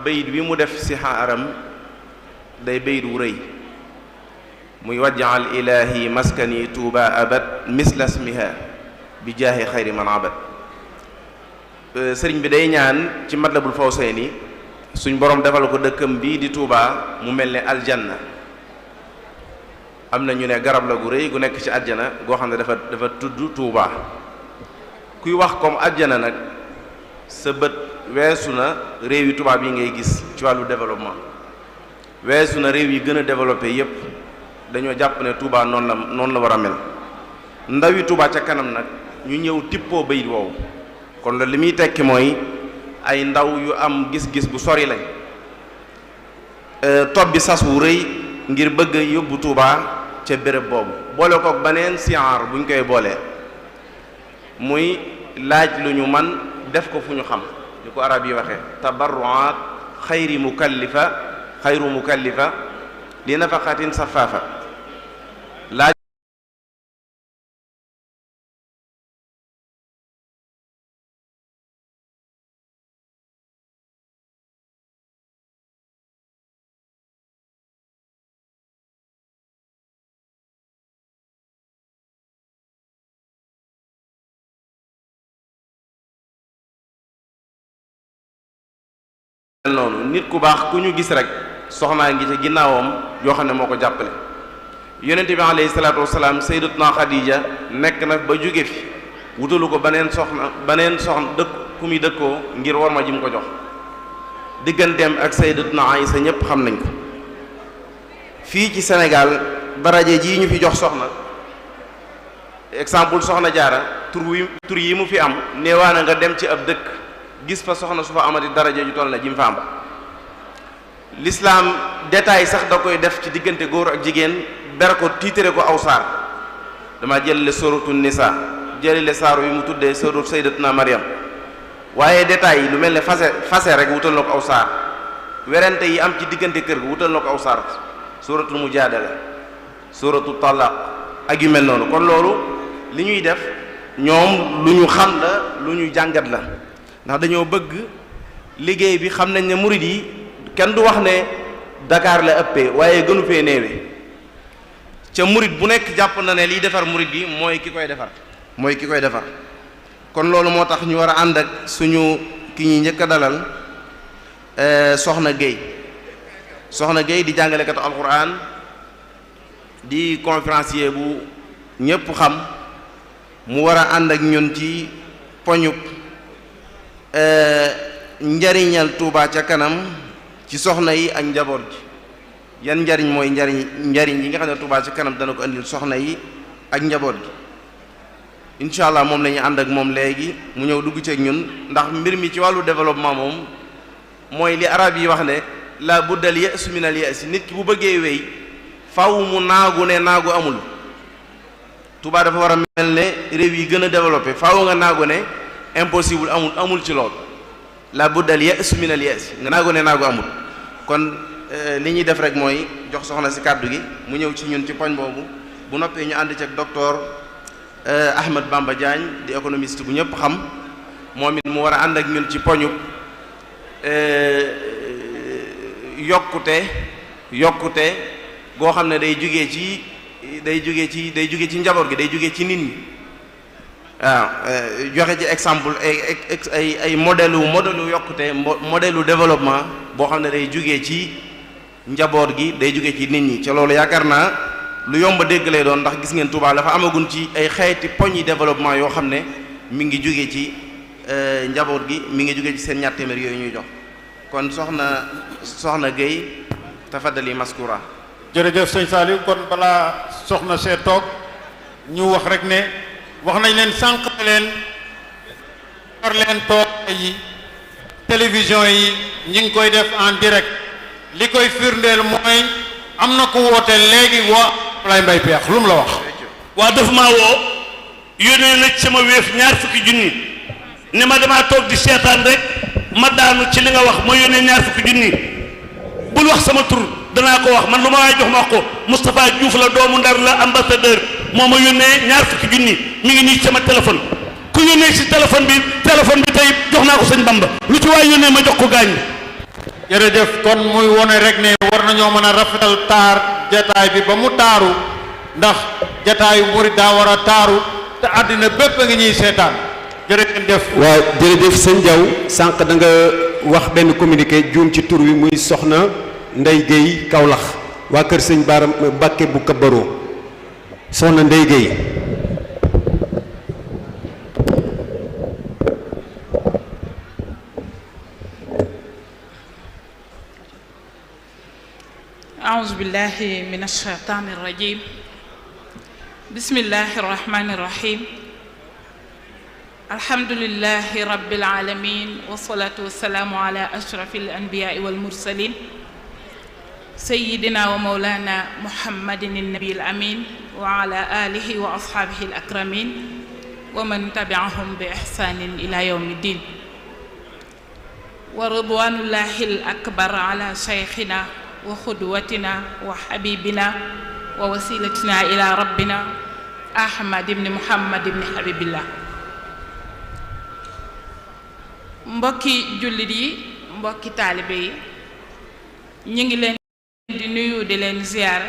bayit bi mu def si xaaram day bayit wu rëy muy wajjal ilahi maskani tuuba abad misla smiha bi jaahi xayri man abad. sëriñ bi day ñaan ci matlabul fawsayni suñ borom defal ko dëkkam bii di tuuba mu mel ne aljanna. am na ñu ne garab la gu rëy gu nekk ci àjjana goo xam ne dafa tudd tuuba. kuy wax comme àjjana nag sa bët weesu na réew yi tubaab yi ngay gis ci wàllu développement, weesu na réew yi gën a développé yépp dañoo jàpp ne Touba noonu la war a mel. ndawi Touba ca kanam nag ñu ñëw tippoo bayit woowu, kon loolu li muy tekki mooy ay ndaw yu am gis-gis bu sori lañ topp bi sas wu rëy ngir bëgg yóbbu Touba ca béréb boobu, boole kook beneen siyaar buñ koy boolee muy laaj lu ñu man def ko fu ñu xam, ni ko arab yi waxee tabarruat xayru mukallifa li nafaqatin safaafa. laaj noonu nit ku baax ku ñu gis rek soxnaa ngi ci ginnaawam yoo xam ne moo ko jàppale. yonent bi alayhi salaatu wasalaam sayyidatuna Xadija nekk na ba jóge fi wutalu ko beneen soxna dëkk ku muy dëkkoo ngir war ma ji mu ko jox. digganteem ak sayyidatuna Aysa ñépp xam nañ ko. fii ci Sénégal daraje jii ñu fi jox soxna, exemple soxna jaara tur yi mu fi am neewaana nga dem ci ab dëkk gis fa soxna su fa amati daraja ju toll na ji mu fa am. l'islam détail sax da koy def ci diggante góor ak jigéen ber ko tiitare ko aw saar. dama jëlale suratu nisa jëlale saaru yi mu tuddee suratu sayyidatuna Maryam, waaye détail yi lu mel ne fase rek wutal na ko aw saar. werante yi am ci diggante kër gi wutal na ko aw saar, suratul mujaadala, suratu talaq ak yu mel noonu. kon loolu li ñuy def ñoom lu ñu xam la, lu ñu jàngat la, ndax dañoo bëgg liggéey bi. xam nañ ne murid yi kenn du wax ne Dakar la ëppee waaye gënu fee néewe. ca murid bu nekk jàpp na ne liy defar murid yi mooy ki koy defar. kon loolu moo tax ñu war a ànd ak suñu ki ñuy njëkk a dalal Soxna Gueye di jàngalekatu alquran, di conférencier bu ñépp xam, mu war a ànd ak ñun ci poñub njariñal Touba ca kanam ci soxna yi ak njaboot gi. yan njariñ mooy njariñ yi nga xam ne Touba ca kanam dana ko andil soxna yi ak njaboot gi. incha allah moom la ñu ànd ak moom léegi mu ñëw dugg ci ak ñun, ndax mbir mi ci wàllu développement moom mooy li arab yi wax ne la buddal ya'su min al ya'si. nit ki bu bëggee wéy faw mu naagu ne naagu amul. Touba dafa war a mel ne réew yi gën a développé, faw nga naagu ne impossible amul ci lool. la buddal ya'su min al ya'si, nga naagu ne naagu amul. kon li ñuy def rek mooy jox soxna si kàddu gi mu ñëw ci ñun ci poñ boobu. bu noppee ñu ànd ci ak docteur Ahmed Bamba Diagne di économiste bu ñëpp xam, moom it mu war a ànd ak ñun ci poñu yokkute goo xam ne day jóge ci njaboot gi, day jóge ci nit ñi. waaw joxe ci exemple ay modèle yokkute, modèle développement boo xam ne day jóge ci njaboot gi, day jóge ci nit ñi. ca loolu yaakaar naa lu yomb a dégg lay doon, ndax gis ngeen Touba dafa amagun ci ay xeeti poñ yi développement yoo xam ne mi ngi jóge ci njaboot gi, mi ngi jóge ci seen ñaar téeméer yooyu ñuy jox. kon soxna Gueye tafadali maskura. jërëjëf sëñ Saliou. kon balaa soxna see toog ñu wax rek ne wax nañ leen sànq leen war leen toog yi télévision yi ñi ngi koy def en direct. li koy firndeel mooy am na ko woote léegi Ablaye Mbaye Peex lu mu la wax. waa dafa maa woo yónnee na ci sama wéef 20 junni ne ma damaa toog di seetaan rek ma daanu ci li nga wax ma yónnee 20 junni bul wax sama tur danaa ko wax man lu ma waay jox ma wax ko Moustapha Diouf la doomu Ndar la ambassadeur moo ma yónnee 20 junni mi ngi nii sama téléphone ku yónnee si téléphone bi tey jox naa ko sëñ Bamba lu ci waay yónnee ma jox ko gaañ. jërëjëf kon muy wone rek ne war nañoo mën a rafetal taar jataay bi ba mu taaru ndax jataayu murid daa war a taaru te àddina bépp a ngi ñuy seetaan jërëjëf. waaw jërëjëf sëñ Diaw sànq da nga wax benn communiqué juum ci tur wi muy soxna Ndey Guèye Kaolack waa kër sëñ Baara Mbàkke bu Kabaro soxna Ndey Guèye. أعوذ بالله من الشيطان الرجيم بسم الله الرحمن الرحيم الحمد لله رب العالمين والصلاة والسلام على أشرف الأنبياء والمرسلين سيدنا ومولانا محمد النبي الأمين وعلى آله وأصحابه الأكرمين ومن تبعهم بإحسان إلى يوم الدين ورضوان الله الأكبر على شيخنا وخدوتنا وحبيبنا ووسيلتنا إلى ربنا أحمد بن محمد بن حبيب الله mbokki jullit yi mbokki taalibe yi ñu ngi leen di nuyu di leen ziyaar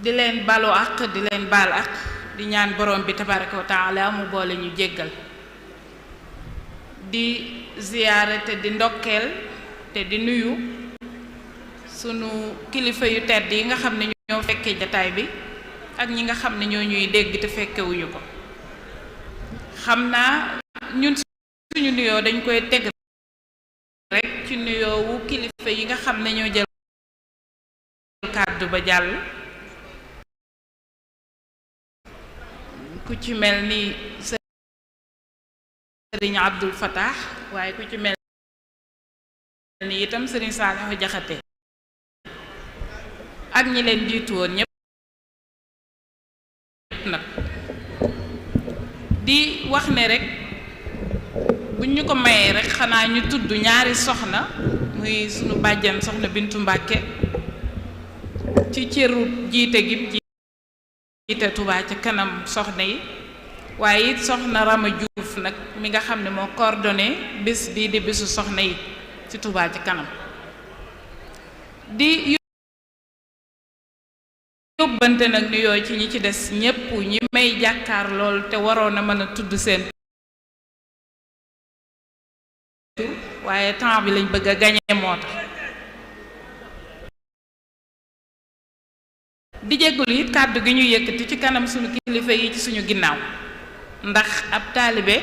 di leen balu ak di leen baal ak di ñaan borom bi tabaraka wa taala mu boole ñu jéggal di ziyaare te di ndokkeel te di nuyu sunu kilifa yu tedd yi nga xam ne ñoo fekkee jataay bi ak ñi nga xam ne ñoo ñuy dégg te fekkewuñu ko xam naa ñun suñu nuyoo dañ koy teg rek ci nuyoo wu kilifa yi nga xam ne ñoo jël kàddu ba jàll ku ci mel ni sëriñ Abdul Fattah waaye ku ci mel ni itam sëriñ Saalihu Jaxate ak ñi leen jiitu woon ñépp nag di wax ne rek buñ ñu ko mayee rek xanaa ñu tudd ñaari soxna muy sunu bàjjan soxna Bintu Mbàkke ci cëru jiite gi jiite Touba ca kanam soxna yi waaye it soxna Rama Diouf nag mi nga xam ne moo coordonné bés bii di bésu soxna yi ci Touba ca kanam di yóbbante nag nuyoo ci ñi ci des ñépp ñi may jàkkaar lool te waroon a mën a tudd seen tur waaye temps bi lañ bëgg a gañe moo tax di jéggul it kàddu gi ñu yëkkati ci kanam suñu kilifa yi ci suñu ginnaaw ndax ab taalibe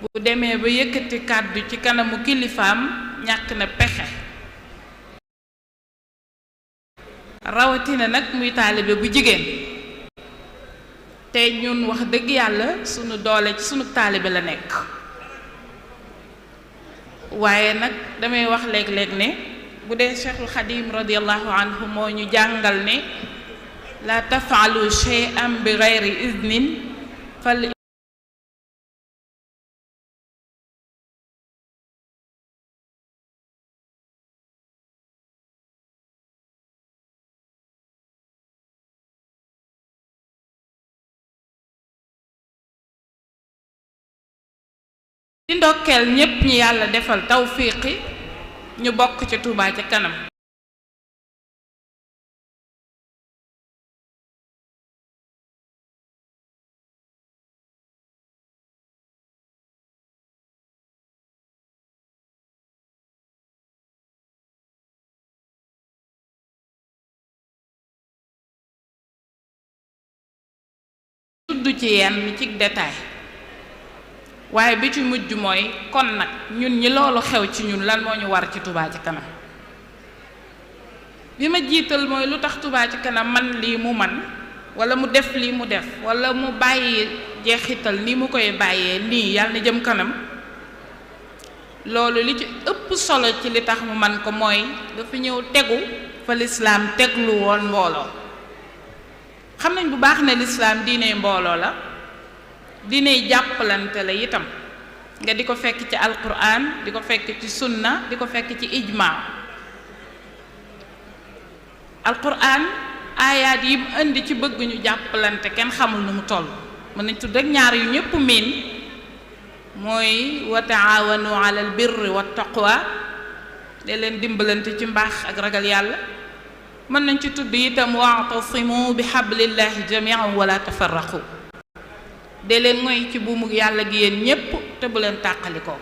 bu demee ba yëkkati kàddu ci kanamu kilifaam ñàkk na pexe rawatina nag muy taalibe bu jigéen te ñun wax dëgg yàlla sunu doole ci sunu taalibe la nekk waaye nag damay wax léeg-léeg ne bu dee Cheikhul Xadim radiyallahu anhu moo ñu jàngal ne la tafaalu shay'an bi gayri idnin fal di ndokkeel ñépp ñi yàlla defal tawfiqi ñu bokk ci Touba ca kanam tudd ci yenn ci détail waaye bi ci mujj mooy kon nag ñun ñi loolu xew ci ñun lan moo ñu war ci Touba ca kanam bi ma jiital mooy lu tax Touba ca kanam man lii mu man wala mu def lii mu def wala mu bàyyi jeexital ni mu koy bàyyee nii yàlla na jëm kanam loolu li ci ëpp solo ci li tax mu man ko mooy dafa ñëw tegu fa lislaam teglu woon mbooloo xam nañ bu baax ne lislaam diine mbooloo la diine jàppalante la itam nga di ko fekk ci alquran di ko fekk ci sunna di ko fekk ci ijma alquran aayaat yi mu indi ci bëgg ñu jàppalante kenn xamul nu mu toll mën nañ tudd rek ñaar yu ñëpp miin mooy wa taawanu ala al birri wa taqwa de leen dimbalante ci mbaax ak ragal yàlla. mën nañ ci tudd itam wa'tasimu bi hablillahi jami'an wala tafarraqu de leen mooy ci buumug yàlla gi yéen ñépp te bu leen tàqalikoo.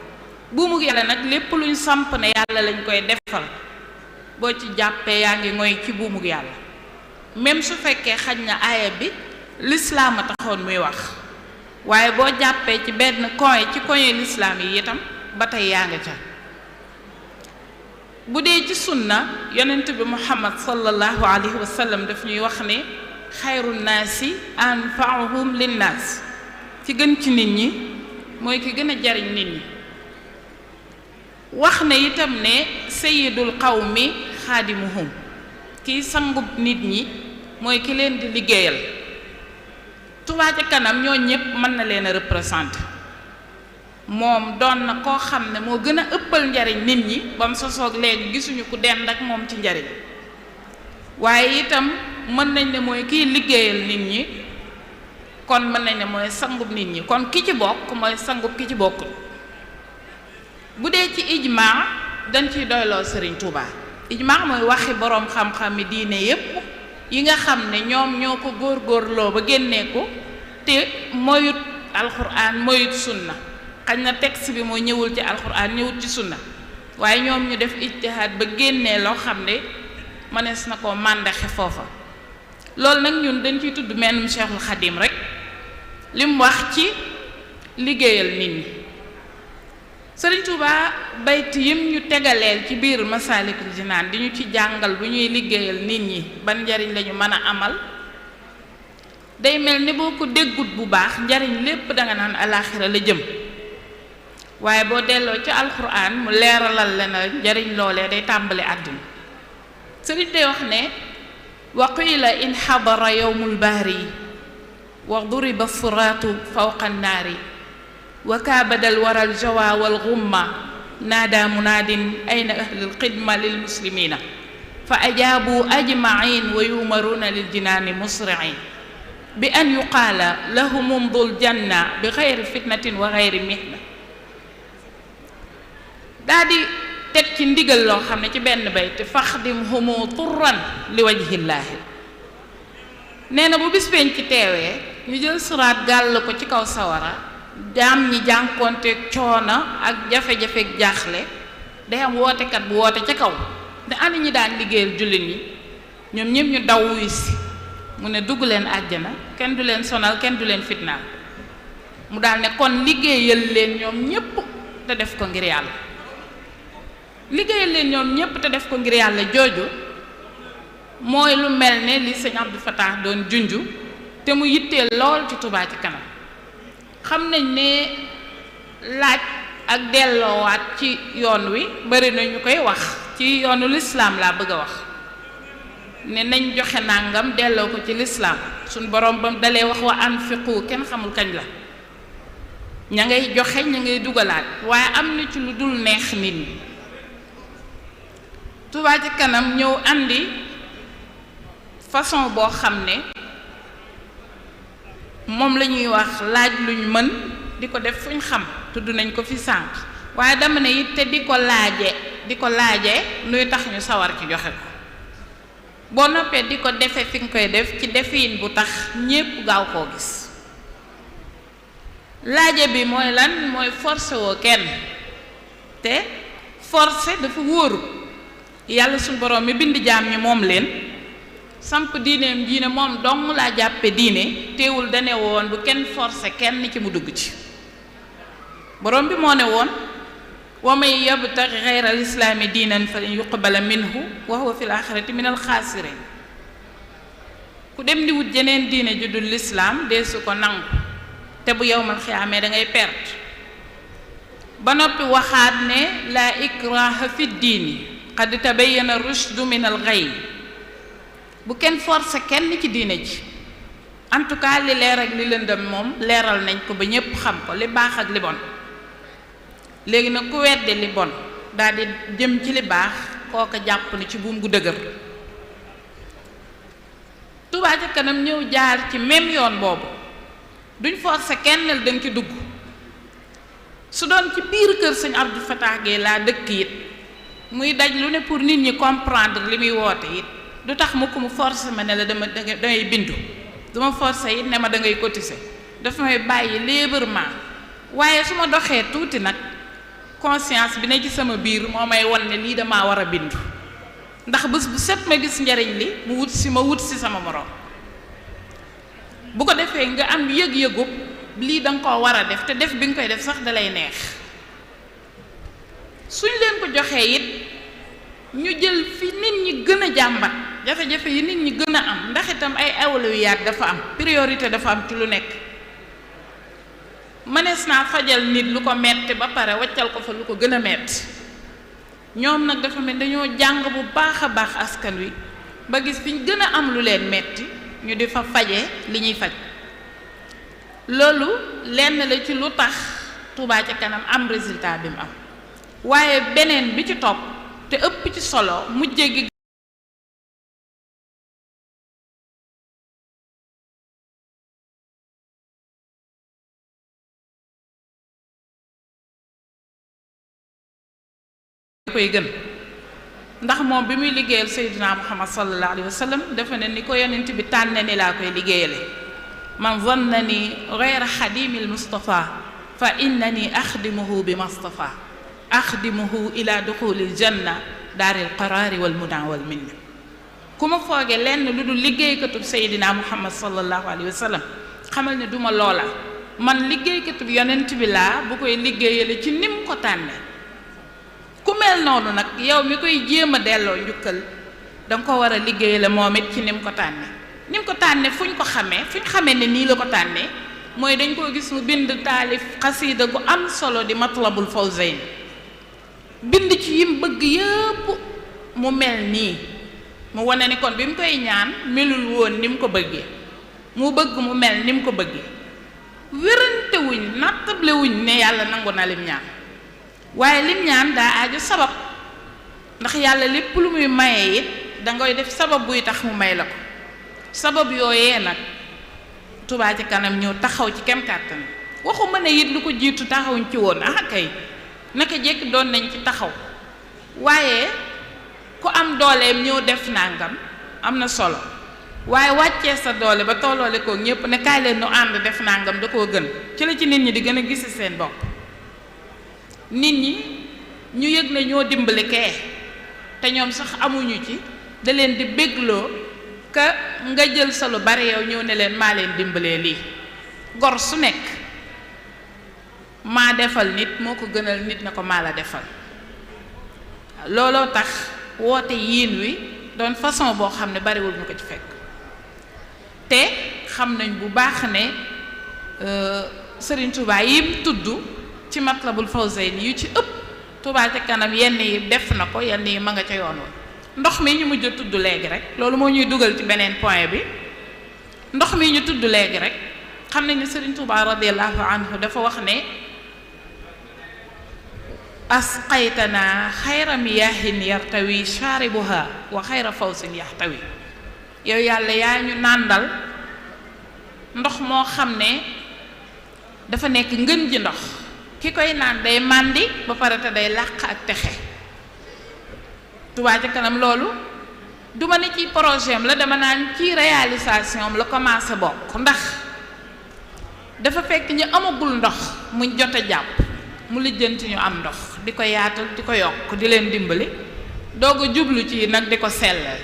buumug yàlla nag lépp luñ samp ne yàlla lañ koy defal boo ci jàppee yaa ngi mooy ci buumug yàlla, même su fekkee xaj na aaya bi lislaam a taxoon muy wax, waaye boo jàppee ci benn coin ci coin lislaam yi itam ba tey yaa ngi ca. bu dee ci sunna yonent bi muhammad sallallahu alayhi wa sallam daf ñuy wax ne xayru naasi anfa'uhum linnaas, ci gën ci nit ñi mooy ki gën a jariñ nit ñi. wax ne itam ne sayyidul qawmi xaadimuhum, kiy sangub nit ñi mooy ki leen di liggéeyal. Touba ca kanam ñoo ñëpp mën na leen a représenté. moom doon na koo xam ne moo gën a ëppal njariñ nit ñi ba mu sosoog léegi gisuñu ku dend ak moom ci njariñ, waaye itam mën nañ ne mooy kiy liggéeyal nit ñi, kon mën nañ ne mooy sangub nit ñi, kon ki ci bokk mooy sangub ki ci bokkul. bu dee ci ijmaa dañ ciy doyloo Serigne Touba. ijmaa mooy waxi boroom xam-xami diine yépp yi nga xam ne ñoom ñoo ko góorgóorloo ba génnee ko te moyut alxuraan moyut sunna. xañ na texte bi moo ñëwul ci alxuraan ñëwul ci sunna, waaye ñoom ñu def ijtihaad ba génnee loo xam ne mënees na koo màndaxe foofa. loolu nag ñun dañ ciy tudd mennum Cheikhul Xadim rek li mu wax ci liggéeyal nit ñi. Sëriñ Tuubaa bayt yim ñu tegaleel ci biir Masaalikul Jinaan di ñu ci jàngal bu ñuy liggéeyal nit ñi ban njariñ lañu mën a amal, day mel ni boo ko déggut bu baax njariñ lépp danga naan alaaxira la jëm, waaye boo delloo ci alxuraan mu leeralal la na njariñ loolee day tàmbali àdduna. sëriñ day wax ne wa qiila in xadara yowmul bahri wa duriba siraatu fawqa nnaari wa kaabadal waral jawa wal gumma naada munaadin ayna ahlul xidma lil muslimina fa ajaabu ajmain wa yumaruuna lil jinaani musriin bi an yuqaala lahum umdul janna bi xayri fitnatin wa xayri mihna. daa di teg ci ndigal loo xam ne ci benn bayt faxdim humu turran li wajhillaahi. nee na bu bis penc ci teewee ñu jël siraat gàll ko ci kaw sawara, jaam ñi jànkoonteeg coono ak jafe-jafeeg jaaxle, day am wootekat bu woote ca kaw ne ana ñi daan liggéeyal jullit ñi, ñoom ñëpp ñu daw wuy si mu ne dugg leen àjjana, kenn du leen sonal kenn du leen fitnaal. mu daal ne kon liggéeyal leen ñoom ñépp te def ko ngir yàlla. liggéeyal leen ñoom ñépp te def ko ngir yàlla jooju mooy lu mel ne li sëñ Abdou Fatah doon junju te mu yitteel lool ci Touba ci kanam. xam nañ ne laaj ak delloowaat ci yoon wi bari na ñu koy wax, ci yoonu lislaam laa bëgg a wax ne nañ joxe nàngam delloo ko ci lislaam. suñ borom ba mu dalee wax wa anfiqu kenn xamul kañ la, ña ngay joxe ña ngay dugalaat, waaye am na ci lu dul neex nit ñi. Touba ci kanam ñëw andi façon boo xam ne moom la ñuy wax laaj luñ mën di ko def fuñ xam, tudd nañ ko fi sànq, waaye dama ne it te di ko laaje luy tax ñu sawar ci joxe ko. boo noppee di ko defe fi nga koy def ci defiin bu tax ñépp gaaw koo gis. laaje bi mooy lan? mooy forcé woo kenn, te forcé dafa wóoru. yàlla suñu borom mi bind jaam ñi moom leen samp diineem diine moom dong laa jàppe diine, teewul dane woon bu kenn forcé kenn ci mu dugg ci. borom bi moo ne woon wa man yabtaghi ghayra al-islaami diinan falan yuqbala minhu wa huwa fil aaxirati minal xaasiriin. ku dem di wut jeneen diine ju dul lislaam deesu ko nangu, te bu yawmal xiyaamee da ngay perte. ba noppi waxaat ne laa ikraha fi diini qad tabayyana rushdu min al-ghayy. bu kenn forcé kenn ci diine ji. en tout cas li leer ak li lëndëm moom leeral nañ ko ba ñépp xam ko, li baax ak li bon. léegi nag ku weddi li bon daal di jëm ci li baax, kooka jàpp ni ci buum gu dëgër. Touba ca kanam ñëw jaar ci même yoon boobu, duñ forcé kenn danga ci dugg, su doon ci biir kër sëñ Abdou Fatah Gueye laa dëkk it muy daj lu ne pour nit ñi comprendre li muy woote it du tax mukk mu forcé ma ne la dangay bindu du ma forcé it ne ma da ngay cotiser dafa may bàyyi librement waaye su ma doxee tuuti nag conscience bi ne ci sama biir moo may won ne lii damaa war a bindu ndax bés bu set ma gis njariñ li mu wut si sama morom bu ko defee nga am yëg-yëgub lii da nga koo war a def te def bi nga koy def sax dalay neex suñ leen ko joxee it ñu jël fi nit ñi gën a jàmbat jafe-jafe yi nit ñi gën a am ndax itam ay awlawiyaat dafa am priorité dafa am ci lu nekk mënees naa fajal nit lu ko metti ba pare waccal ko fa lu ko gën a metti ñoom nag dafa mel dañoo jàng bu baax a baax askan wi ba gis fi ñu gën a am lu leen metti ñu di fa faje li ñuy faj loolu lenn la ci lu tax Touba ca kanam am résultat bi mu am waaye beneen bi ci topp te ëpp ci solo mujje gi koy gën ndax moom bi muy liggéeyal Seydina Muhammad sallallahu alayhi wa sallam dafa ne ni ko yonent bi tànne ni laa koy liggéeyale man zannani ghayra xadimil Mustafa fa innani axdimuhu bi Mustafa axdimuhu ila duxulil janna daaril qaraari wal mudaa wal minna ku ma fooge lenn lu dul liggéeykatub Seydina Muhammad sallallahu alayhi wa sallam xamal ne duma loola man liggéeykatub yonent bi laa bu koy liggéeyale ci nim ko tànne ku mel noonu nag yow mi koy jéem a delloo njukkal danga ko war a liggéeyale moom it ci nim ko tànne fu ñu ko xamee ne nii la ko tànnee mooy dañ koo gis mu bind taalif xasiida gu am solo di Matlabul Fawzayn bind ci yim bëgg yëpp mu mel nii mu wane ni kon bi mu koy ñaan melul woon ni mu ko bëggee mu bëgg mu mel ni mu ko bëggee wérante wuñ nattable wuñ ne yàlla nangu na lim ñaan waaye lim ñaan daa aaju sabab ndax yàlla lépp lu muy maye it dangay def sabab buy tax mu may la ko sabab yooyee nag Touba ca kanam ñëw taxaw ci kem kàttan waxuma ne it lu ko jiitu taxawuñ ci woon ah kay naka jekk doon nañ ci taxaw waaye ku am dooleem ñëw def nangam am na solo waaye wàccee sa doole ba tolloole ko ñëpp ne kaay leen nu ànd def nangam da koo gën ci la ci nit ñi di gën a gisi seen bopp nit ñi ñu yëg ne ñoo dimbali kee te ñoom sax amuñu ci da leen di bégloo ka nga jël sa lu bari yow ñëw ne leen maa leen dimbalee lii gor su nekk maa defal nit moo ko gënal nit na ko maa la defal looloo tax woote yiin wi doon façon boo xam ne bariwul ñu ko ci fekk te xam nañ bu baax ne Serigne Touba yim tudd ci Matlabul Fawzayni yu ci ëpp Touba ca kanam yenn yi def na ko yenn yi ma nga ca yoon wa ndox mi ñu mujj a tudd léegi rek loolu moo ñuy dugal ci beneen point bi ndox mi ñu tudd léegi rek xam nañ ne Serigne Touba radiyallahu anhu dafa wax ne asqaytana xayra miyaahin yartawi shaaribuha wa xayra fawsin yaxtawi yow yàlla yaa ñu nàndal ndox moo xam ne dafa nekk ngën ji ndox ki koy naan day màndi ba pare te day làq ak texe Touba ca kanam loolu duma ne ci projet am la dama naan ci réalisation am la commencé bokk ndax dafa fekk ñu amagul ndox muñ jot a jàpp mu lijjanti ñu am ndox di ko yaatal di ko yokk di leen dimbali doog a jublu ci nag di ko sellal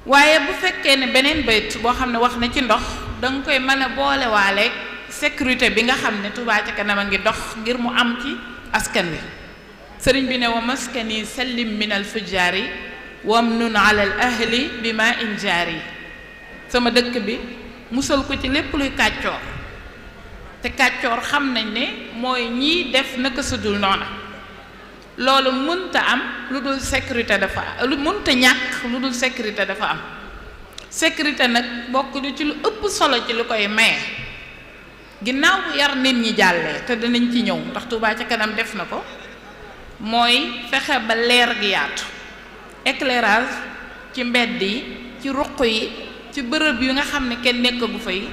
waaye bu fekkee ne beneen bayt boo xam ne wax na ci ndox danga koy mën a boolewaaleeg sécurité bi nga xam ne Touba ca kanam a ngi dox ngir mu am ci askan wi sëriñ bi ne wa maskani sallim min al fujjaari wam nun ala al ahli bi ma in jaari sama dëkk bi musal ko ci lépp luy kàccoor te kàccoor xam nañ ne mooy ñiy def naka sudul noona loolu mënta am lu dul sécurité dafa lu mënta ñàkk lu dul sécurité dafa am sécurité nag bokk lu ci lu ëpp solo ci lu koy maye ginnaaw bu yar nit ñi jàllee te danañ ci ñëw ndax Touba ca kanam def na ko mooy fexe ba leer gi yaatu éclairage ci mbedd yi ci ruq yi ci bërëb yu nga xam ne kenn nekkagu fa yi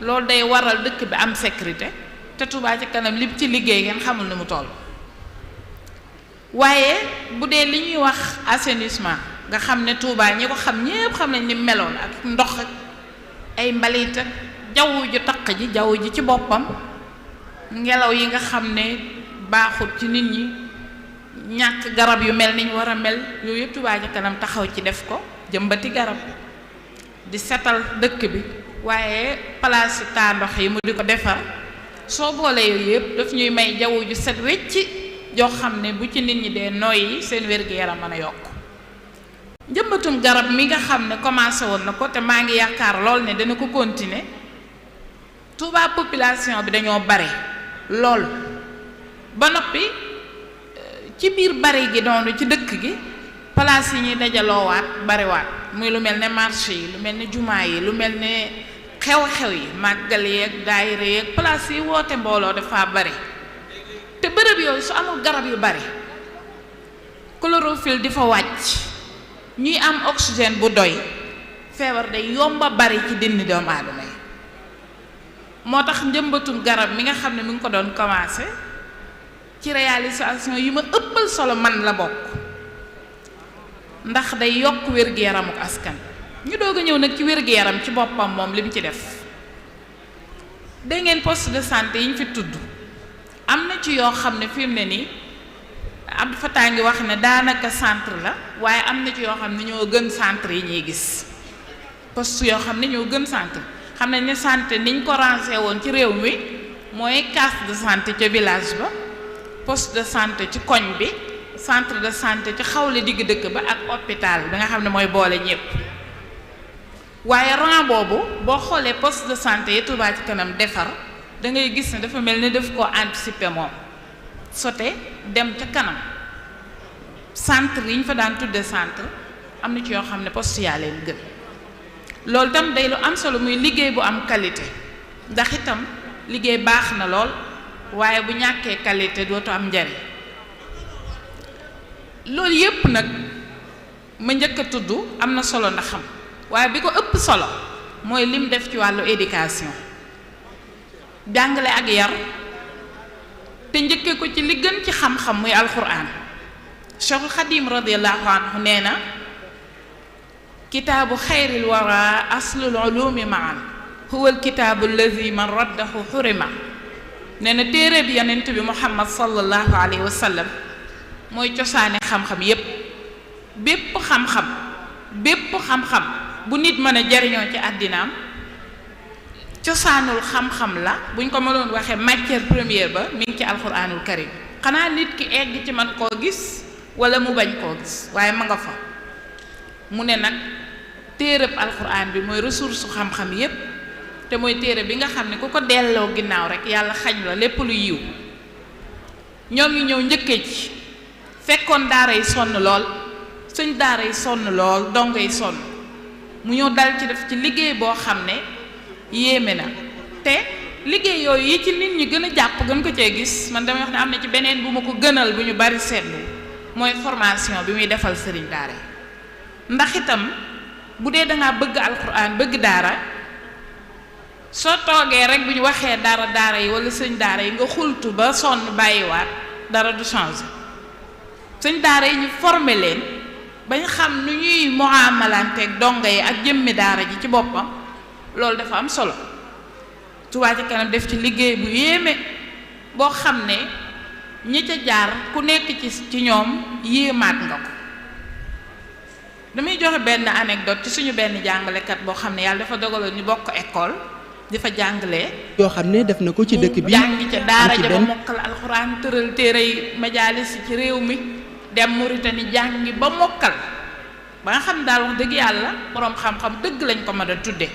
loolu day waral dëkk bi am sécurité te Touba ca kanam li ci liggéey ngeen xamul ni mu toll waaye bu dee li ñuy wax assainissement nga xam ne Touba ñi ko xam ñépp xam nañ ni meloon ak ndox ak ay mbalit ak jaww ju taq ji jaww ji ci boppam ngelaw yi nga xam ne baaxut ci nit ñi ñàkk garab yu mel ni ñu war a mel yooyu yëpp Touba ca kanam taxaw ci def ko jëmbati garab di setal dëkk bi waaye place taa ndox yi mu di ko defar soo boolee yooyu yëpp daf ñuy may jaww ju set wecci joo xam ne bu ci nit ñi dee noyyi seen wér-gu-yaram mën a yokk njëmbatum garab mi nga xam ne commencé woon na ko te maa ngi yaakaar lool ne dana ko continuer Touba population bi dañoo bare lool ba noppi ci biir bare gi noonu ci dëkk gi place yi ñuy dajaloowaat barewaat muy lu mel ne marché yi lu mel ne jumaa yi lu mel ne xew-xew yi màggal yeeg daayira yeeg place yi woote mbooloo dafa bare te bërëb yooyu su amul garab yu bare chlorophylle di fa wàcc ñuy am oxygène bu doy feebar day yomba bari ci dindi doomu aadama yi moo tax njëmbatum garab mi nga xam ne mi ngi ko doon commencé ci réalisation yi ma ëppal solo man la bokk ndax day yokk wér-gu-yaramu askan ñu doog a ñëw nag ci wér-gu-yaram ci boppam moom li mu ci def dégg ngeen poste de santé yi ñu fi tudd am na ci yoo xam ne fi mu ne nii Abdou Fatah ngi wax ne daanaka centre la waaye am na ci yoo xam ne ñoo gën centre yi ñuy gis poste yoo xam ne ñoo gën centre xam nañ ne santé niñ ko rangé woon ci réew mi mooy case de santé ca village ba poste de santé ci koñ bi centre de santé ci xawle digg dëkk ba ak hôpital bi nga xam ne mooy boole ñépp waaye rang boobu boo xoolee poste de santé yi Touba ci kanam defar da ngay gis ne dafa mel ni daf koo anticiper moom sote dem ca kanam centre yi ñu fa daan tudde centre am na ci yoo xam ne poste yaa leen gën loolu itam day lu am solo muy liggéey bu am qualité ndax itam liggéey baax na lool waaye bu ñàkkee qualité dootu am njariñ loolu yépp nag ma njëkk a tudd am na solo ndax xam waaye bi ko ëpp solo mooy lim def ci wàllu éducation jàngale ak yar te njëkke ko ci li gën ci xam-xam muy alquran Cheikhul Xadim radiallahu anhu nee na kitaabu xayril wara aslul ulumi maan huwa alkitaabu allazi man raddahu xurima nee na téere bi yonent bi Muhammad sallallahu alayhi wa sallam mooy cosaani xam-xam yépp bépp xam-xam bu nit mën a jariñoo ci àddinaam cosaanul xam-xam la buñ ko mënoon waxee matière première ba mi ngi ci alquranul karim xanaa nit ki egg ci man koo gis wala mu bañ koo gis waaye ma nga fa mu ne nag téereb alquran bi mooy ressource xam-xam yépp te mooy téere bi nga xam ne ku ko delloo ginnaaw rek yàlla xañ la lépp lu yiw ñoom ñu ñëw njëkkee ci fekkoon daara yi sonn lool suñ daara yi sonn lool dongo yi sonn mu ñëw dal ci def ci liggéey boo xam ne yéeme na te liggéey yooyu yi ci nit ñi gën a jàpp gën ko cee gis man damay wax ne am na ci beneen bu ma ko gënal bu ñu bari seetlu mooy formation bi muy defal sëriñ daara yi ndax itam bu dee dangaa bëgg alxuraan bëgg daara soo toogee rek bu ñu waxee daara yi wala sëñ daara yi nga xultu ba sonn bàyyiwaat dara du changer sëñ daara yi ñu former leen bañ xam nu ñuy muamalanteeg dongo yi ak jëmmi daara ji ci boppam loolu dafa am solo Touba ca kanam def ci liggéey bu yéeme boo xam ne ñi ca jaar ku nekk ci ñoom yéemaat nga ko damay joxe benn anecdote ci suñu benn jàngalekat boo xam ne yàlla dafa dogaloon ñu bokk école di fa jàngalee. yoo xam ne def na ko ci dëkk bi jàngi ca daara ja ba mokkal alxuraan tëral téere yi majaalis ci réew mi dem Mauritanie jàngi ba mokkal ba nga xam daal wax dëgg yàlla boroom xam-xam dëgg lañ ko mën a tudde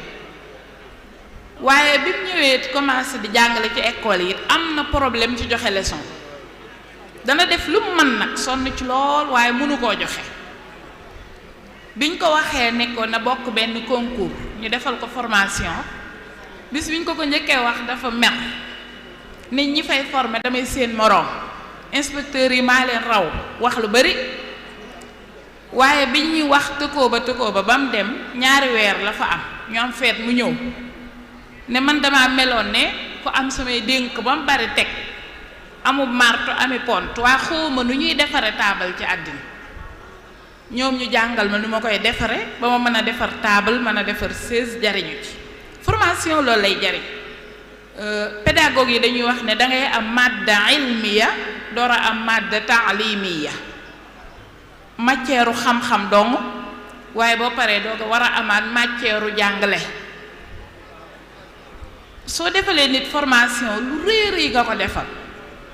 waaye bi mu ñëwee commencé di jàngale ci école yi am na problème ci joxe leçon dana def lu mu mën nag sonn ci lool waaye mënu koo joxe biñ ko waxee ne ko na bokk benn concours ñu defal ko formation bis biñ ko njëkkee wax dafa mer nit ñi fay former damay seen moroom inspecteur yi maa leen raw wax lu bari waaye biñ ñuy wax tëkkoo ba ba mu dem ñaari weer la fa am ñu am feet mu ñëw ne man dama meloon ne ku am samay dénk ba mu bari teg amul marto ami pont waa xawma nu ñuy defare taabal ci àddina ñoom ñu jàngal ma nu ma koy defare ba ma mën a defar taabal mën a defar chaise jariñu ci formation loolu lay jariñ pédagogue yi dañuy wax ne dangay am madda ilmiya door a am madda taalimiya matière xam-xam dong waaye boo paree doo ko war a amaat matière jàngale soo defalee nit formation lu rëy nga ko defal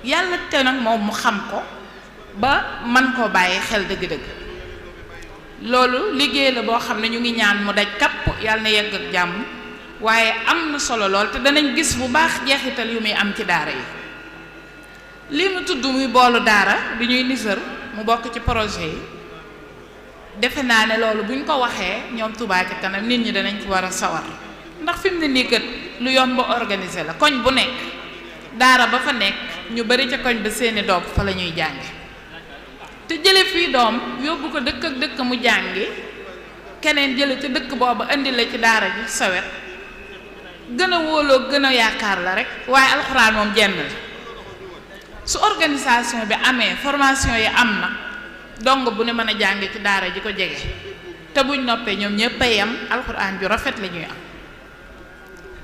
yàlla te nag moom mu xam ko ba man koo bàyyi xel dëgg-dëgg loolu liggéey la boo xam ne ñu ngi ñaan mu daj kapp yàlla na yegg ak jàmm waaye am na solo lool te danañ gis bu baax jeexital yu muy am ci daara yi lii mu tudd muy boolu daara bi ñuy nisër mu bokk ci projet yi defe naa ne loolu buñ ko waxee ñoom Touba Ca Kanam nit ñi danañ ci war a sawar ndax fi mu ne nii kat lu yomb organiser la koñ bu nekk daara ba fa nekk ñu bari ca koñ ba seeni doom fa la ñuy jànge te jële fii doom yóbbu ko dëkk ak dëkk mu jàngi keneen jële ca dëkk boobu indi la ci daara ji sawet gën a wóoloo gën a yaakaar la rek waaye alxuraan moom jenn la su organisation bi amee formation yi am na dong bu ne mën a jànge ci daara ji ko jege te buñ noppee ñoom ñëpp a yem alxuraan ju rafet la ñuy am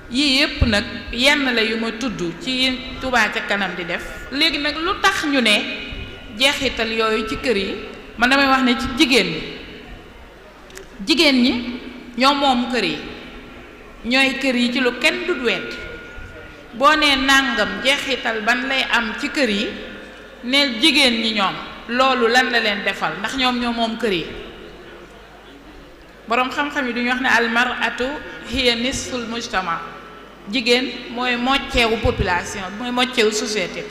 yii yëpp nag yenn la yu ma tudd ci Touba Ca Kanam di def léegi nag lu tax ñu ne jeexital yooyu ci kër yi man damay wax ne ci jigéen ñi ñoo moom kër yi ñooy kër yi ci lu kenn du wedd boo nee nàngam jeexital ban lay am ci kër yi neel jigéen ñi ñoom loolu lan la leen defal ndax ñoom ñoo moom kër yi boroom xam-xam yi duñu wax ne almaratu hiya nisful mujtama jigéen mooy mocceewu population mooy mocceewu société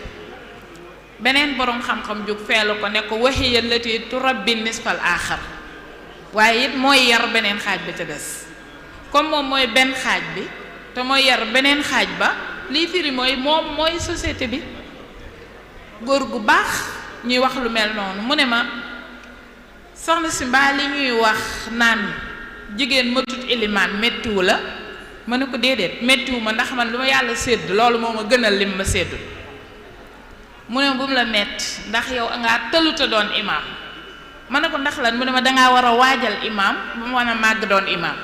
beneen boroom xam-xam jóg feelu ko ne ko wa hiya allati turabbi nisfal aaxar waaye it mooy yar beneen xaaj bi te des comme moom mooy benn xaaj bi te mooy yar beneen xaaj ba lii firi mooy moom mooy société bi góor gu baax ñuy wax lu mel noonu mu ne ma soxna si mbaa li ñuy wax naan jigéen matut ilimaan méttiwu la ma ne ko déedéet méttiwu ma ndax man lu ma yàlla sédd loolu moo ma gënal lim ma séddu mu ne bu mu la metti ndax yow ngaa tëluta doon imaam ma ne ko ndax lan mu ne ma dangaa war a waajal imaam ba mu mën a màgg doon imaam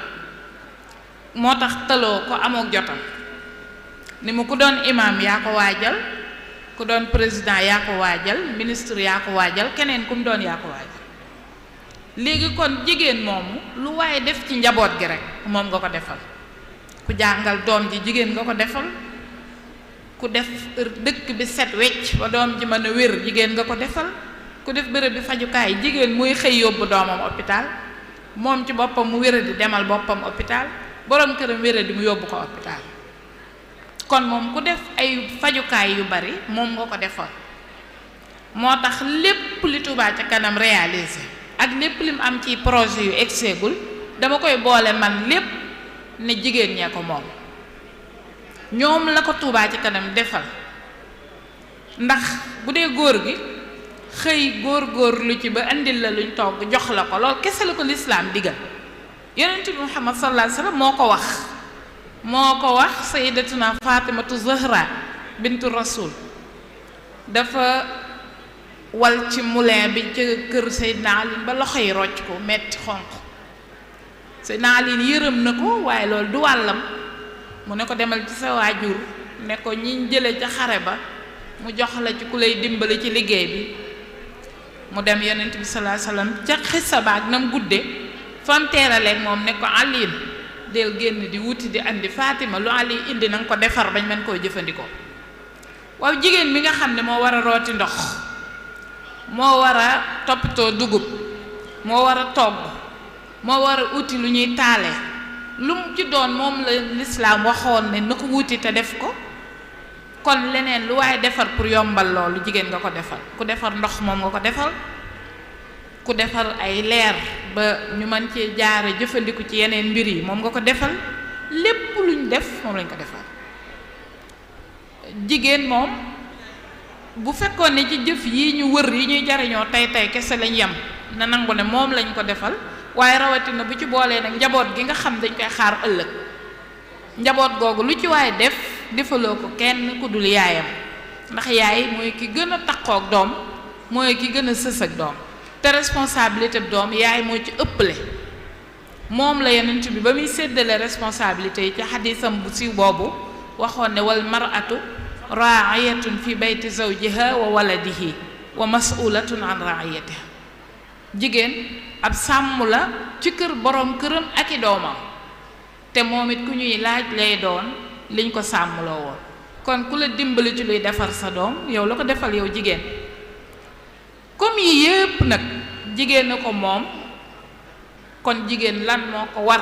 moo tax tëloo ko amook jotam ni mu ku doon imaam yaa ko waajal ku doon président yaa ko waajal ministre yaa ko waajal keneen ku mu doon yaa ko waajal léegi kon jigéen moomu lu waaye def ci njaboot gi rek moom nga ko defal ku jàngal doom ji jigéen nga ko defal ku def dëkk bi set wecc ba doom ji mën a wér jigéen nga ko defal ku def bërëb bi fajukaay jigéen muy xëy yóbbu doomam hôpital moom ci boppam mu wéradi demal boppam hôpital borom këram wéradi mu yóbbu ko hôpital kon moom ku def ay fajukaay yu bari moom nga ko defal moo tax lépp li Touba Ca Kanam réalisé ak lépp lim am ci projet yu exeegul dama koy boole man lépp ne jigéen ñee ko moom ñoom la ko Touba Ca Kanam defal ndax bu dee góor gi xëy góor lu ci ba indil la luñ togg jox la ko loolu kese la ko lislaam digal yonent bi Muhammad sallallahu alayhi wa sallam moo ko wax sayyidatuna Fatimatu Zahra bintu rasul dafa wal ci moulin bi ca kër Seydina Ali ba loxo yi rocc ko metti xonq Seydina Ali yërëm na ko waaye loolu du wàllam mu ne ko demal ci sa waajur ne ko ñiñ jële ca xare ba mu jox la ci ku lay dimbali ci liggéey bi mu dem yonent bi sallallahu alayhi wasallam ca xissa baag na mu gudde fam teeraleeg moom ne ko Ali del génn di wuti di andi Fatima lu Ali indi na nga ko defar bañ mën koo jëfandikoo waaw jigéen mi nga xam ne moo war a rooti ndox moo war a toppatoo dugub moo war a togg moo war a uti lu ñuy taale lu mu ci doon moom la lislaam waxoon ne na ko wuti te def ko kon leneen lu waaye defar pour yombal loolu jigéen nga ko defal ku defar ndox moom nga ko defal ku defar ay leer ba ñu mën ci jaare jëfandiku ci yeneen mbir yi moom nga ko defal lépp luñ def moom lañ ko defal jigéen moom bu fekkoon ne ci jëf yi ñu wër yi ñuy jariñoo tey kese lañ yem na nangu ne moom lañ ko defal waaye rawatina bu ci boolee nag njaboot gi nga xam dañ koy xaar ëllëg njaboot googu lu ci waaye def defaloo ko kenn ku dul yaayam ndax yaay mooy ki gën a taqoo ak doom mooy ki gën a sës ak doom te responsabilité bi doom yaay moo ci ëpple moom la yonent bi ba muy séddale responsabilité yi ci xadisam bu siiw boobu waxoon ne wal mar'atu raa'iyatun fi bayti zawjiha wa waladihi wa mas'ulatun an ra'iyatiha jigéen ab sàmm la ci kër borom këram ak i doomam te moom it ku ñuy laaj lay doon liñ ko sàmmloo woon kon ku la dimbali ci luy defar sa doom yow la ko defal yow jigéen comme yi yépp nag jigéen na ko moom kon jigéen lan moo ko war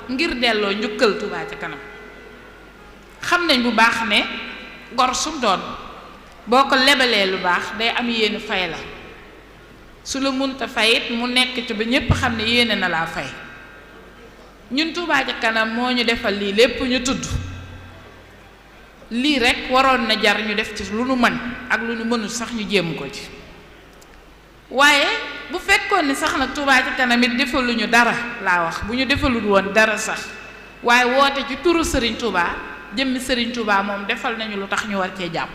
ngir delloo njukkal Touba ca kanam xam nañ bu baax ne gor sum doon boo ko lebalee lu baax day am yéene fay la su la munta fayit mu nekk ci ba ñépp xam ne yéene na laa fay ñun Touba ca kanam moo ñu defal lii lépp ñu tudd lii rekk waroon na jar ñu def ci lu nu mën ak lu nu mënul sax ñu jéem ko ci waaye bu fekkoon ni sax nag Touba ca kanam it defaluñu dara laa wax bu ñu defalul woon dara sax waaye woote ci turu Serigne Touba jëmmi Serigne Touba moom defal nañu lu tax ñu war cee jàpp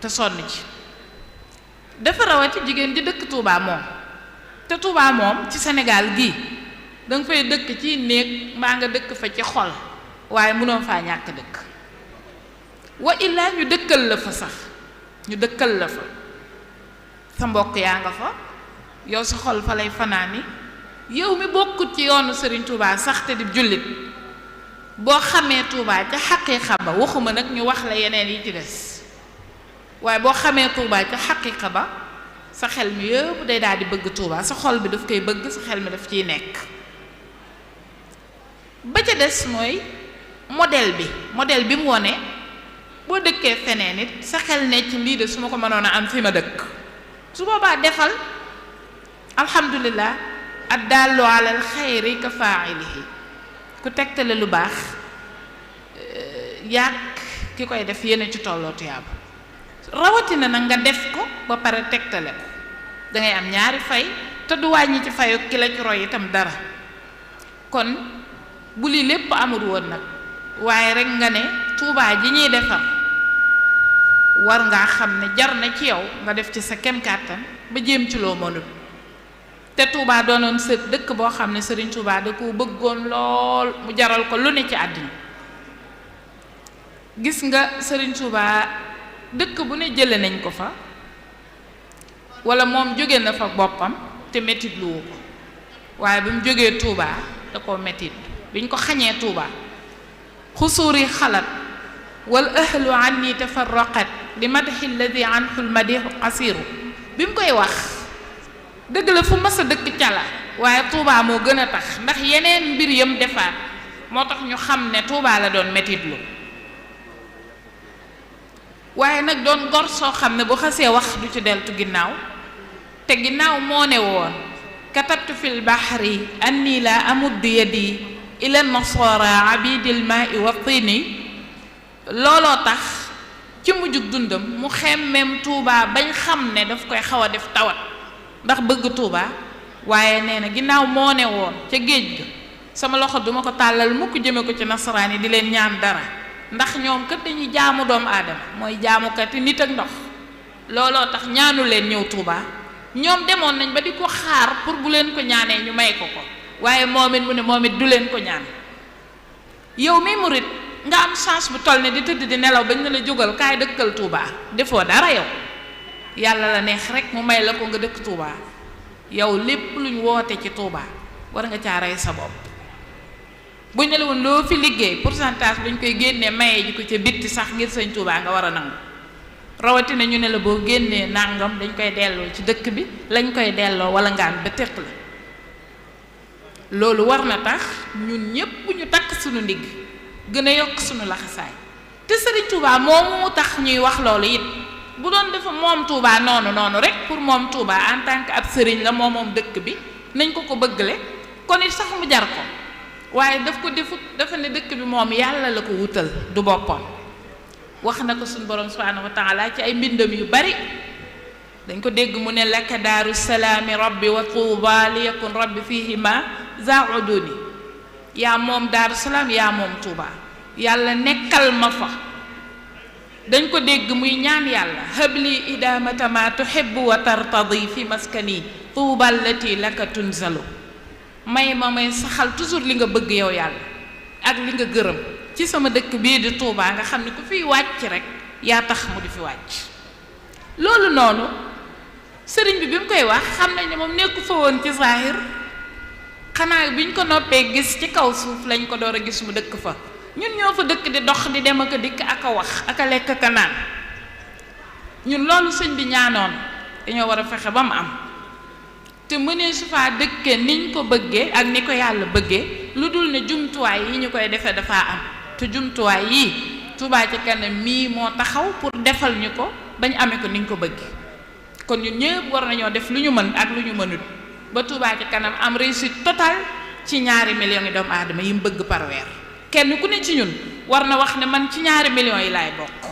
te sonn ci dafa rawati jigéen di dëkk Touba moom te Touba moom ci Sénégal gii danga fay dëkk ci néeg mbaa nga dëkk fa ci xol waaye mënoo faa ñàkk dëkk wa illaa ñu dëkkal la fa sax ñu dëkkal la fa sa mbokk yaa nga fa yow sa xol fa lay fanaani yow mi bokkut ci yoonu Serigne Touba sax te di jullit boo xamee Touba ca xaqiiqa ba waxuma nag ñu wax la yeneen yi ci des waaye boo xamee Touba ca xaqiiqa ba sa xel mi yëpp day daal di bëgg Touba sa xol bi daf koy bëgg sa xel mi daf ciy nekk ba ca des mooy modèle bi mu wone boo dëkkee feneen it sa xel ne ci lii de su ma ko mënoon a am fi ma dëkk su boobaa defal alhamdulillah addallu ala al xayri ka faa'ilihi ku tegtale lu baax yàq ki koy def yéen ci tolloo tuyaaba rawatina nag nga def ko ba pare tegtale ko dangay am ñaari fay te du wàññi ci fayu ki la ci roy itam dara kon bu lii lépp amul woon nag waaye rek nga ne Touba ji ñuy defar war ngaa xam ne jar na ci yow nga def ci sa kem kàttan ba jéem ci loo mënul te Touba doonoon sa dëkk boo xam ne Serigne Touba da ko bëggoon lool mu jaral ko lu ne ci àddina gis nga Serigne Touba dëkk bu ne jële nañ ko fa wala moom jóge na fa boppam te metit luwu ko waaye bi mu jógee Touba da koo metit biñ ko xañee Touba xusuuri xalat wal ahlu anni tafarraqat li madxi alladi anhu lmadixu qasiru bi mu koy wax dëgg la fu mas a dëkk cala waaye Touba moo gën a tax ndax yeneen mbir yam defaat moo tax ñu xam ne Touba la doon metitlu waaye nag doon gor soo xam ne bu xasee wax du ci deltu ginnaaw te ginnaaw moo ne woon katabtu fil bahri anni la amuddu yadi ila nasara abidil ma'i wa tini looloo tax ci mujjug dundam mu xemmem Touba bañ xam ne daf koy xaw a def tawat ndax bëgg Touba waaye nee na ginnaaw moo ne woon ca géej ga sama loxo duma ko tàllal mukk jëme ko ci nasaraan yi di leen ñaan dara ndax ñoom kat dañuy jaamu doomu aadama mooy jaamukati nit ak ndox looloo tax ñaanu leen ñëw Touba ñoom demoon nañ ba di ko xaar pour bu leen ko ñaanee ñu may ko ko waaye moom it mu ne moom it du leen ko ñaan yow mi murit nga am chance bu toll ne di tëdd di nelaw bañ ne la jógal kaay dëkkal Touba defoo dara yow yàlla la neex rek mu may la ko nga dëkk Touba yow lépp luñ woote ci Touba war nga caa rey sa bopp buñ ne la woon loo fi liggéey pourcentage buñ koy génnee mayee ji ko ca bitti sax ngir sëñ Touba nga war a nangu rawatina ñu ne la boo génnee nàngam dañ koy delloo ci dëkk bi lañ koy delloo wala ngaan ba teq la loolu war na tax ñun ñépp ñu takk suñu ndigg gën a yokk suñu laxasaay te Serigne Touba moomu tax ñuy wax loolu it bu doon dafa moom Touba noonu rek pour moom Touba en tant que ab sëriñ la moom dëkk bi nañ ko bëggale kon it sax mu jar ko waaye daf ko defut dafa ne dëkk bi moom yàlla la ko wutal du boppam wax na ko suñu borom subhanahu wa taala ci ay mbindam yu bari dañ ko dégg mu ne laka daaru salaami rabbi wa tuuba li yakun rabbi fihima zauduni yaa moom daaru salaam yaa moom Touba yàlla nekkal ma fa dañ ko dégg muy ñaan yàlla habli idamata ma tuhibbu wa tartadi fi maskani tuubal lati laka tunzalu may saxal toujours li nga bëgg yow yàlla ak li nga gërëm ci sama dëkk bii di Touba nga xam ne ku fiy wàcc rek yaa tax mu di fi wàcc. loolu noonu sëriñ bi mu koy wax xam nañ ne moom nekku fa woon ci zahir, xanaa biñ ko noppee gis ci kaw suuf lañ ko door a gis mu dëkk fa. ñun ñoo fa dëkk di dox di dem ak a dikk ak a wax ak a lekk ak a naan ñun loolu sëñ bi ñaanoon dañoo war a fexe ba mu am te mënee su faa dëkke niñ ko bëggee ak ni ko yàlla bëggee lu dul ne jumtuwaay yi ñu koy defee dafaa am te jumtuwaay yi Touba Ca Kanam mii moo taxaw pour defal ñu ko bañ amee ko niñ ko bëggee kon ñun ñëpp war nañoo def lu ñu mën ak lu ñu mënut ba Touba Ca Kanam am réussite totale ci 2 millions yi doomu aadama yi mu bëgg par weer. kenn ku ne ci ñun war na wax ne man ci 2 millions yi laay bokk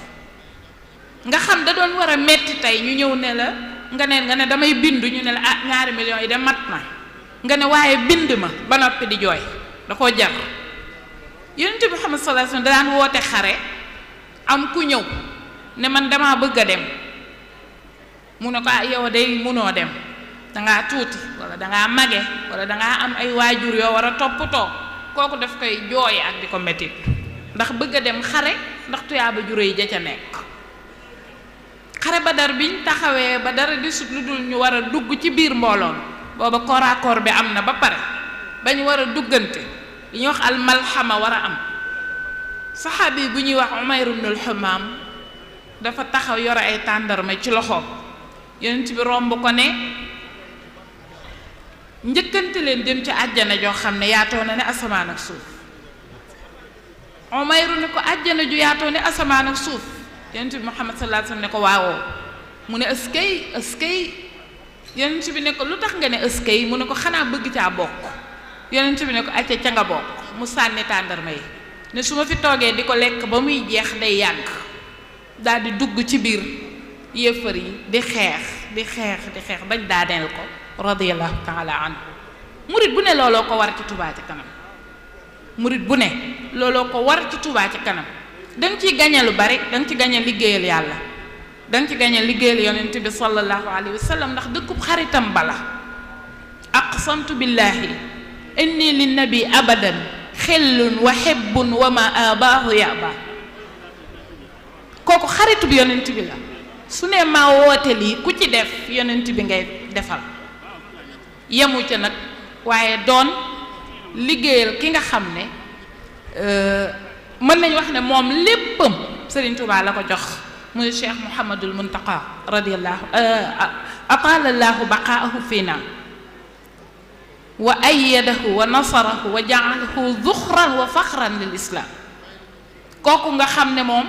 nga xam da doon war a metti tey ñu ñëw ne la nga ne damay bindu ñu ne la 2 millions yi de mat na nga ne waaye bind ma ba noppi di jooy da koo jar. Yonent bi Muhammad sallallahu alayhi wasallam daan woote xare am ku ñëw ne man damaa bëgg a dem mu ne ko yow day munoo dem dangaa tuuti wala dangaa mage wala dangaa am ay waajur yoo war a toppatoo. kooku daf koy jooye ak di ko metit ndax bëgg a dem xare ndax tuyaaba ju réy ja ca nekk. xare Badar biñ taxawee ba dara di sut lu dul ñu war a dugg ci biir mbooloon booba koraakoor bi am na ba pare bañ war a duggante li ñuy wax almalxama war a am saxaabi bu ñuy wax Umayr ibn al-Humam dafa taxaw yore ay tàndarma ci loxoom Yonent bi romb ko ne njëkkante leen dem ci àjjana joo xam ne yaatoo na ne asamaan ak suuf. Umayru ne ko àjjana ju yaatoo ne asamaan ak suuf Yonent bi Muhammad sallallahu alayhi wasallam ne ko waawoo mu ne ëskay Yonent bi ne ko lu tax nga ne ëskay mu ne ko xanaa bëgg caa bokk Yonent bi ne ko acca ca nga bokk mu sànni tàndarma yi ne su ma fi toogee di ko lekk ba muy jeex day yàgg daal di dugg ci biir yéefar yi di xeex bañ daaneel ko radiyallahu taala anhu. murit bu ne looloo ko war ci Touba Ca Kanam murit bu ne looloo ko war ci Touba Ca Kanam danga ciy gañe lu bari danga ci gañe liggéeyal yàlla danga ci gañe liggéeyal yonent bi sallallahu alayhi wa sallam ndax dëkkub xaritam bala aqsamtu billahi inni linnabi abadan xellun wa hebbun wa ma abaahu yaba kooku xaritu bi yonent bi la su ne maa woote lii ku ci def yonent bi ngay defal yemu ca nag waaye doon liggéeyal ki nga xam ne mën nañu wax ne moom léppam Serigne Touba la ko jox muy Cheikh Mouhamadul Muntaqa radiyallahu atalallahu baqaahu fiina wa ayyadahu wa nasarahu wa ja'alahu zuxran wa faxran lil islam kooku nga xam ne moom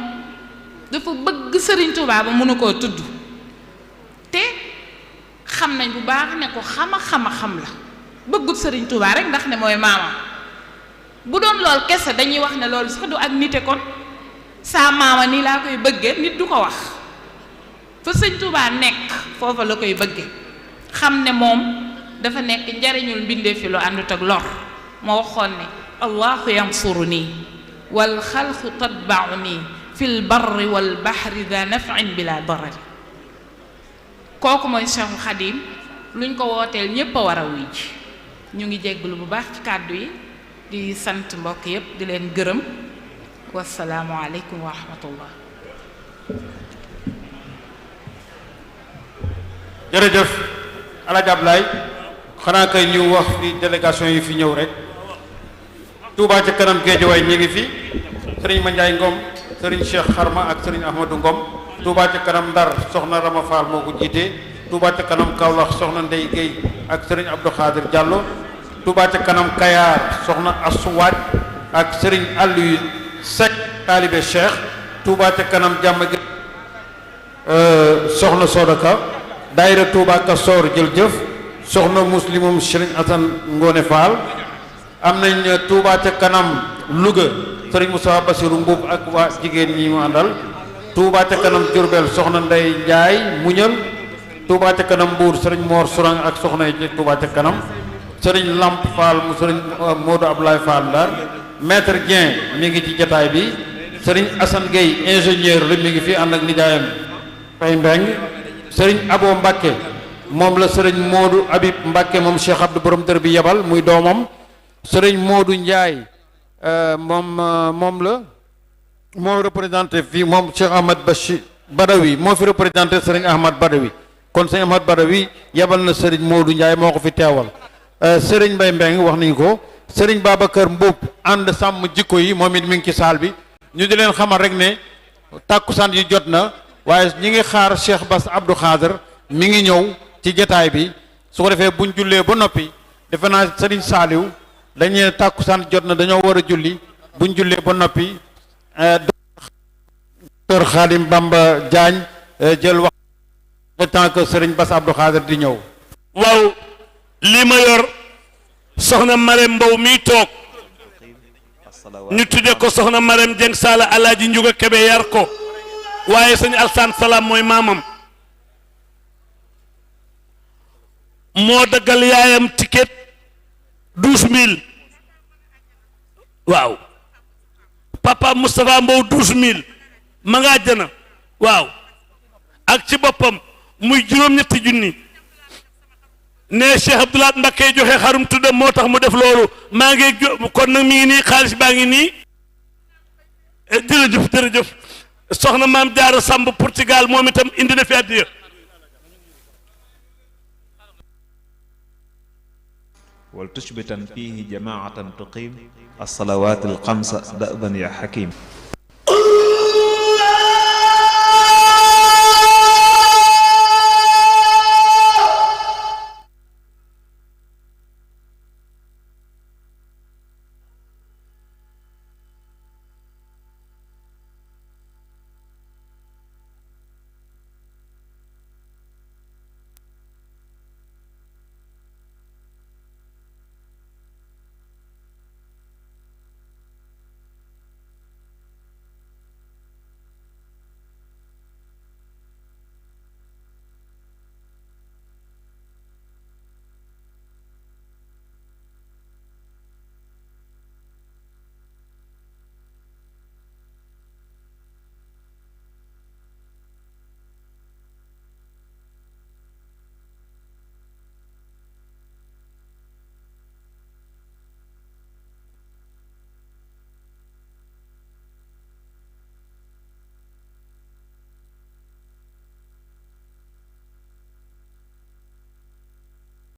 dafa bëgg Serigne Touba ba mënu koo tudd te xam nañ bu baax ne ko xam la bëggut Serigne Touba rek ndax ne mooy maamam bu doon lool kese dañuy wax ne loolu sax du ak nite kon saa maama nii laa koy bëgge nit du ko wax fa Serigne Touba nekk foofa la koy bëgge xam ne moom dafa nekk njariñul mbindee fi lu àndut ak lor moo waxoon ne allahu yansuruni wal xalqu tatbauni fil barri wal bahri da naf'in bila darari kooku mooy Cheikhul Khadim luñ ko wooteel ñépp a war a wuy ji ñu ngi jégglu bu baax ci kàddu yi di sant mbokk yépp di leen gërëm wasalaamu aleykum wa rahmatullah. jërëjëf Alaaji Ablaye xanaa kay ñu wax fi délégation yi fi ñëw rek Touba Ca Kanam Géejawaay ñi ngi fi sëriñ Mandiaye Ngom sëriñ Cheikh Xarma ak sëriñ Ahmadou Ngom Touba Ca Kanam Ndar soxna Rama Fall moo ko jiite Touba Ca Kanam Kaolack soxna Ndey Guèye ak sëriñ Abdou Khadir Diallo Touba Ca Kanam Kayar soxna Assuwaaj ak sëriñ Aliou Seck taalibe Cheikh Touba Ca Kanam jàmm gi soxna Sodaka daayira Touba Kastoor jël-jëf soxna muslimum sëriñ Assane Ngone Fall am nañ Touba Ca Kanam Louga sëriñ Moussa Bassirou Mbuub ak waa jigéen ñi mu àndal Touba Ca Kanam Diourbel soxna Ndey Njaay muñal Touba Ca Kanam Mbuur sëriñ Mor Sourang ak soxna yi Touba Ca Kanam sëriñ Lamp Fall mu sëriñ Modou Ablaye Fall Ndar maître Dieng mi ngi ci jataay bi sëriñ Assane Gueye ingénieur la mi ngi fi ànd ak nijaayam Fay Mbeng sëriñ Abo Mbacke moom la sëriñ Modou Habib Mbacke moom Cheikh Abdou borom dër bi yebal muy doomam sëriñ Modou Ndiaye moom la moo représenté fii moom Cheikh Ahmad Bachir Badawi moo fi représenté sëriñ Ahmad Badawi kon sëriñ Ahmad Badawi yebal na sëriñ Modou Ndiaye moo ko fi teewal sëriñ Mbaye Mbeng wax nañu ko sëriñ Babacar Mbuub ànd sàmm jikko yi moom it mi ngi ci saal bi ñu di leen xamal rek ne tàkkusaan yi jot na waaye ñi ngi xaar Cheikh Bass Abdou Khader mi ngi ñëw ci jataay bi su ko defee buñ jullee ba noppi defe naa sëriñ Saaliw dañuy tàkkusaan jot na dañoo war a julli buñ jullee ba noppi docteur Khadim Bamba Diagne jël wax le temps que sëriñ Bass Abdou Khader di ñëw. waaw lii ma yor soxna Marème Mbow miy toog ñu tuddee ko soxna Marème Dieng Sala Alaaji Njuga Kebe yar ko waaye sëñ Alsaan Salaam mooy maamam moo daggal yaayam ticket 12000 waaw papa Moustapha Mbow 12000 ma nga àjjana waaw ak ci boppam muy juróom-ñetti junni ne Cheikh Abdoulaye Mbacké joxe xarum tuddam moo tax mu def loolu maa ngi kon nag mi ngi nii xaalis baa ngi nii jërëjëf soxna maam Jaara Samb Portugal moom itam indi na fi addiya wal tushbitan fihi jamaatan tuqim as-salawat al-khamsa da'ban ya hakim